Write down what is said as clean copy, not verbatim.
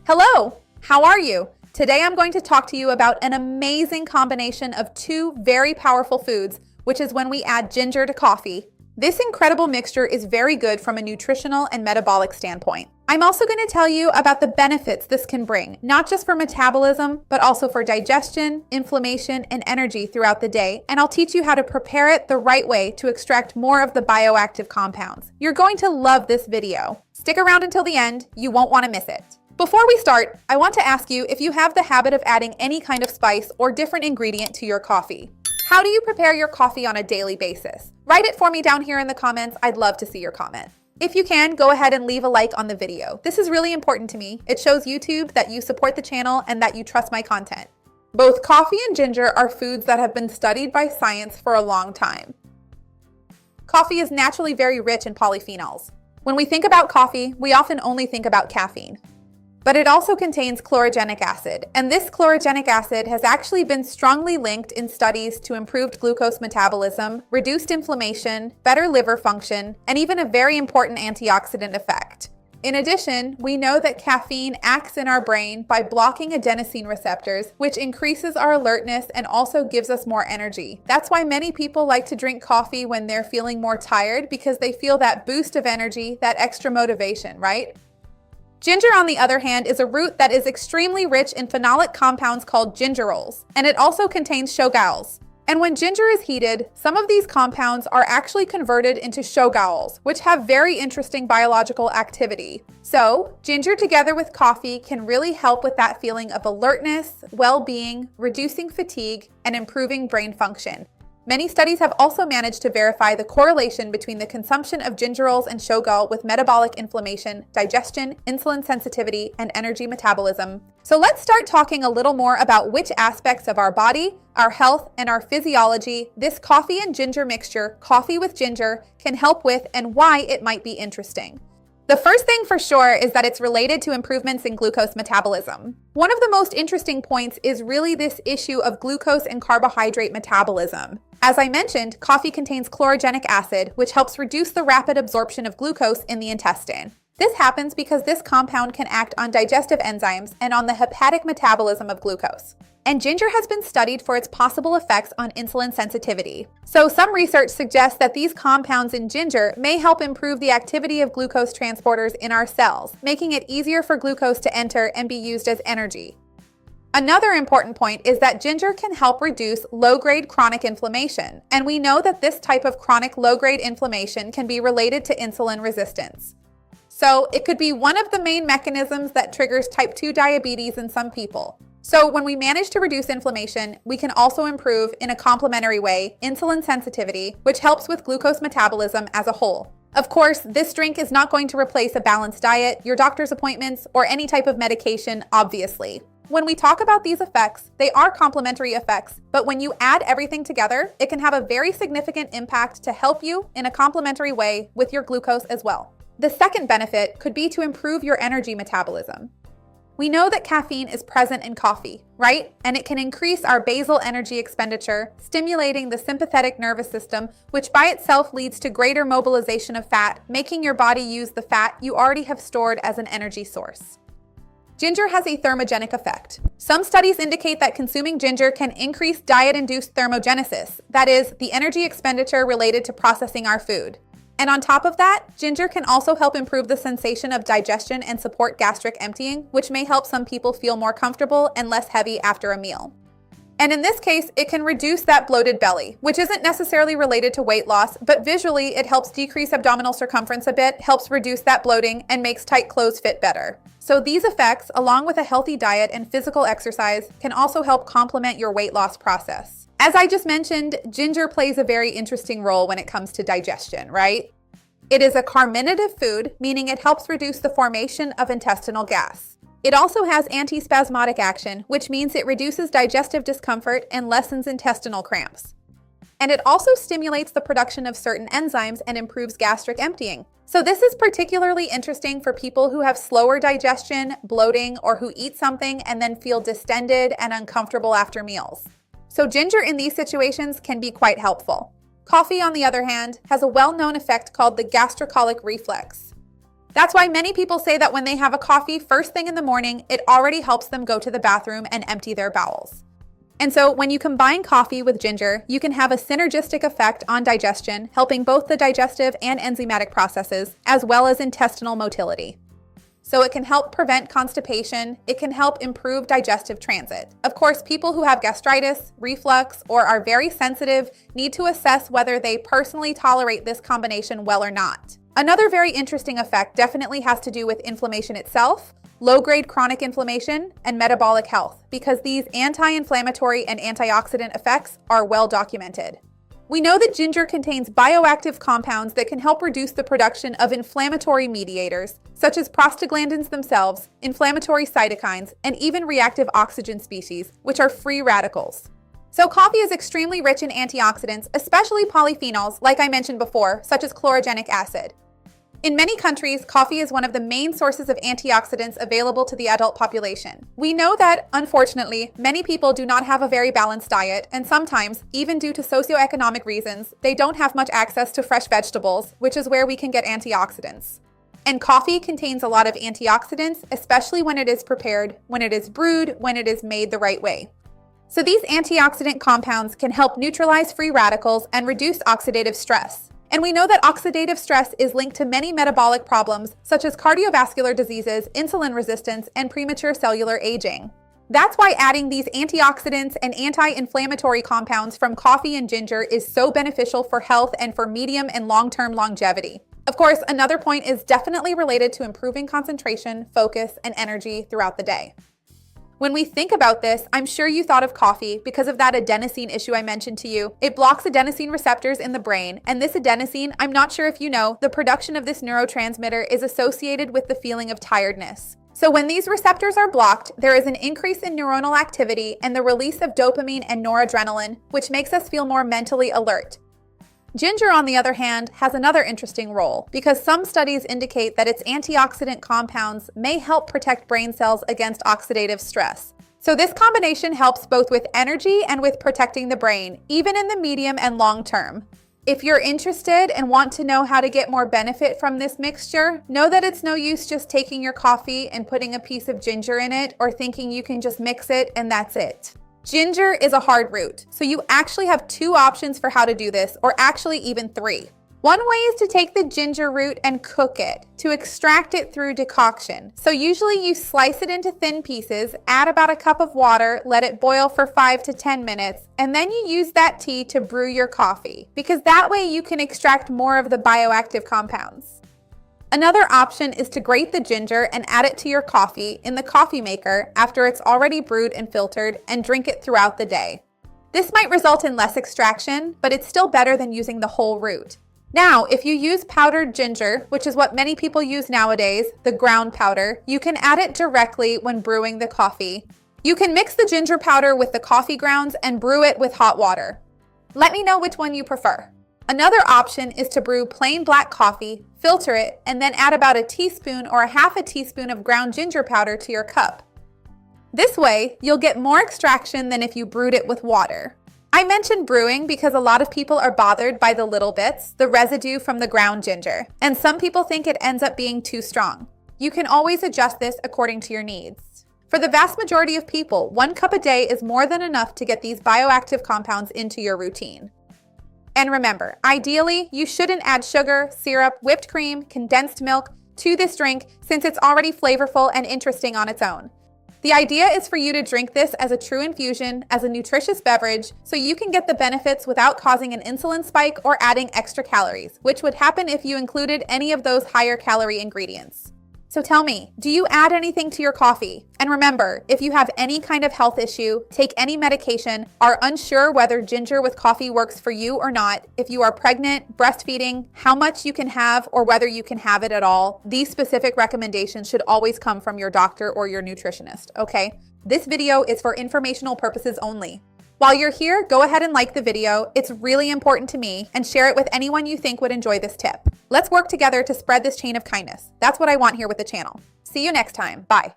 Hello, how are you? Today I'm going to talk to you about an amazing combination of two very powerful foods, which is when we add ginger to coffee. This incredible mixture is very good from a nutritional and metabolic standpoint. I'm also going to tell you about the benefits this can bring, not just for metabolism, but also for digestion, inflammation, and energy throughout the day, and I'll teach you how to prepare it the right way to extract more of the bioactive compounds. You're going to love this video. Stick around until the end, you won't want to miss it. Before we start, I want to ask you if you have the habit of adding any kind of spice or different ingredient to your coffee. How do you prepare your coffee on a daily basis? Write it for me down here in the comments. I'd love to see your comment. If you can, go ahead and leave a like on the video. This is really important to me. It shows YouTube that you support the channel and that you trust my content. Both coffee and ginger are foods that have been studied by science for a long time. Coffee is naturally very rich in polyphenols. When we think about coffee, we often only think about caffeine. But it also contains chlorogenic acid, and this chlorogenic acid has actually been strongly linked in studies to improved glucose metabolism, reduced inflammation, better liver function, and even a very important antioxidant effect. In addition, we know that caffeine acts in our brain by blocking adenosine receptors, which increases our alertness and also gives us more energy. That's why many people like to drink coffee when they're feeling more tired, because they feel that boost of energy, that extra motivation, right? Ginger, on the other hand, is a root that is extremely rich in phenolic compounds called gingerols, and it also contains shogaols. And when ginger is heated, some of these compounds are actually converted into shogaols, which have very interesting biological activity. So, ginger together with coffee can really help with that feeling of alertness, well-being, reducing fatigue, and improving brain function. Many studies have also managed to verify the correlation between the consumption of gingerols and shogaol with metabolic inflammation, digestion, insulin sensitivity, and energy metabolism. So let's start talking a little more about which aspects of our body, our health, and our physiology this coffee and ginger mixture, coffee with ginger, can help with and why it might be interesting. The first thing for sure is that it's related to improvements in glucose metabolism. One of the most interesting points is really this issue of glucose and carbohydrate metabolism. As I mentioned, coffee contains chlorogenic acid, which helps reduce the rapid absorption of glucose in the intestine. This happens because this compound can act on digestive enzymes and on the hepatic metabolism of glucose. And ginger has been studied for its possible effects on insulin sensitivity. So some research suggests that these compounds in ginger may help improve the activity of glucose transporters in our cells, making it easier for glucose to enter and be used as energy. Another important point is that ginger can help reduce low-grade chronic inflammation, and we know that this type of chronic low-grade inflammation can be related to insulin resistance. So it could be one of the main mechanisms that triggers type 2 diabetes in some people. So when we manage to reduce inflammation, we can also improve, in a complementary way, insulin sensitivity, which helps with glucose metabolism as a whole. Of course, this drink is not going to replace a balanced diet, your doctor's appointments, or any type of medication, obviously. When we talk about these effects, they are complementary effects, but when you add everything together, it can have a very significant impact to help you in a complementary way with your glucose as well. The second benefit could be to improve your energy metabolism. We know that caffeine is present in coffee, right? And it can increase our basal energy expenditure, stimulating the sympathetic nervous system, which by itself leads to greater mobilization of fat, making your body use the fat you already have stored as an energy source. Ginger has a thermogenic effect. Some studies indicate that consuming ginger can increase diet-induced thermogenesis, that is, the energy expenditure related to processing our food. And on top of that, ginger can also help improve the sensation of digestion and support gastric emptying, which may help some people feel more comfortable and less heavy after a meal. And in this case, it can reduce that bloated belly, which isn't necessarily related to weight loss, but visually it helps decrease abdominal circumference a bit, helps reduce that bloating, and makes tight clothes fit better. So these effects, along with a healthy diet and physical exercise, can also help complement your weight loss process. As I just mentioned, ginger plays a very interesting role when it comes to digestion, right? It is a carminative food, meaning it helps reduce the formation of intestinal gas. It also has antispasmodic action, which means it reduces digestive discomfort and lessens intestinal cramps. And it also stimulates the production of certain enzymes and improves gastric emptying. So this is particularly interesting for people who have slower digestion, bloating, or who eat something and then feel distended and uncomfortable after meals. So ginger in these situations can be quite helpful. Coffee, on the other hand, has a well-known effect called the gastrocolic reflex. That's why many people say that when they have a coffee first thing in the morning, it already helps them go to the bathroom and empty their bowels. And so when you combine coffee with ginger, you can have a synergistic effect on digestion, helping both the digestive and enzymatic processes, as well as intestinal motility. So it can help prevent constipation, it can help improve digestive transit. Of course, people who have gastritis, reflux, or are very sensitive need to assess whether they personally tolerate this combination well or not. Another very interesting effect definitely has to do with inflammation itself, low-grade chronic inflammation, and metabolic health, because these anti-inflammatory and antioxidant effects are well documented. We know that ginger contains bioactive compounds that can help reduce the production of inflammatory mediators, such as prostaglandins themselves, inflammatory cytokines, and even reactive oxygen species, which are free radicals. So coffee is extremely rich in antioxidants, especially polyphenols, like I mentioned before, such as chlorogenic acid. In many countries, coffee is one of the main sources of antioxidants available to the adult population. We know that, unfortunately, many people do not have a very balanced diet, and sometimes, even due to socioeconomic reasons, they don't have much access to fresh vegetables, which is where we can get antioxidants. And coffee contains a lot of antioxidants, especially when it is prepared, when it is brewed, when it is made the right way. So these antioxidant compounds can help neutralize free radicals and reduce oxidative stress. And we know that oxidative stress is linked to many metabolic problems, such as cardiovascular diseases, insulin resistance, and premature cellular aging. That's why adding these antioxidants and anti-inflammatory compounds from coffee and ginger is so beneficial for health and for medium and long-term longevity. Of course, another point is definitely related to improving concentration, focus, and energy throughout the day. When we think about this, I'm sure you thought of coffee because of that adenosine issue I mentioned to you. It blocks adenosine receptors in the brain, and this adenosine, I'm not sure if you know, the production of this neurotransmitter is associated with the feeling of tiredness. So when these receptors are blocked, there is an increase in neuronal activity and the release of dopamine and noradrenaline, which makes us feel more mentally alert. Ginger, on the other hand, has another interesting role because some studies indicate that its antioxidant compounds may help protect brain cells against oxidative stress. So this combination helps both with energy and with protecting the brain, even in the medium and long term. If you're interested and want to know how to get more benefit from this mixture, know that it's no use just taking your coffee and putting a piece of ginger in it or thinking you can just mix it and that's it. Ginger is a hard root, so you actually have two options for how to do this, or actually even three. One way is to take the ginger root and cook it, to extract it through decoction. So usually you slice it into thin pieces, add about a cup of water, let it boil for 5 to 10 minutes, and then you use that tea to brew your coffee, because that way you can extract more of the bioactive compounds. Another option is to grate the ginger and add it to your coffee in the coffee maker after it's already brewed and filtered, and drink it throughout the day. This might result in less extraction, but it's still better than using the whole root. Now, if you use powdered ginger, which is what many people use nowadays, the ground powder, you can add it directly when brewing the coffee. You can mix the ginger powder with the coffee grounds and brew it with hot water. Let me know which one you prefer. Another option is to brew plain black coffee, filter it, and then add about a teaspoon or a half a teaspoon of ground ginger powder to your cup. This way, you'll get more extraction than if you brewed it with water. I mentioned brewing because a lot of people are bothered by the little bits, the residue from the ground ginger, and some people think it ends up being too strong. You can always adjust this according to your needs. For the vast majority of people, 1 cup a day is more than enough to get these bioactive compounds into your routine. And remember, ideally, you shouldn't add sugar, syrup, whipped cream, condensed milk to this drink since it's already flavorful and interesting on its own. The idea is for you to drink this as a true infusion, as a nutritious beverage, so you can get the benefits without causing an insulin spike or adding extra calories, which would happen if you included any of those higher calorie ingredients. So tell me, do you add anything to your coffee? And remember, if you have any kind of health issue, take any medication, are unsure whether ginger with coffee works for you or not, if you are pregnant, breastfeeding, how much you can have, or whether you can have it at all, these specific recommendations should always come from your doctor or your nutritionist, okay? This video is for informational purposes only. While you're here, go ahead and like the video. It's really important to me, and share it with anyone you think would enjoy this tip. Let's work together to spread this chain of kindness. That's what I want here with the channel. See you next time. Bye.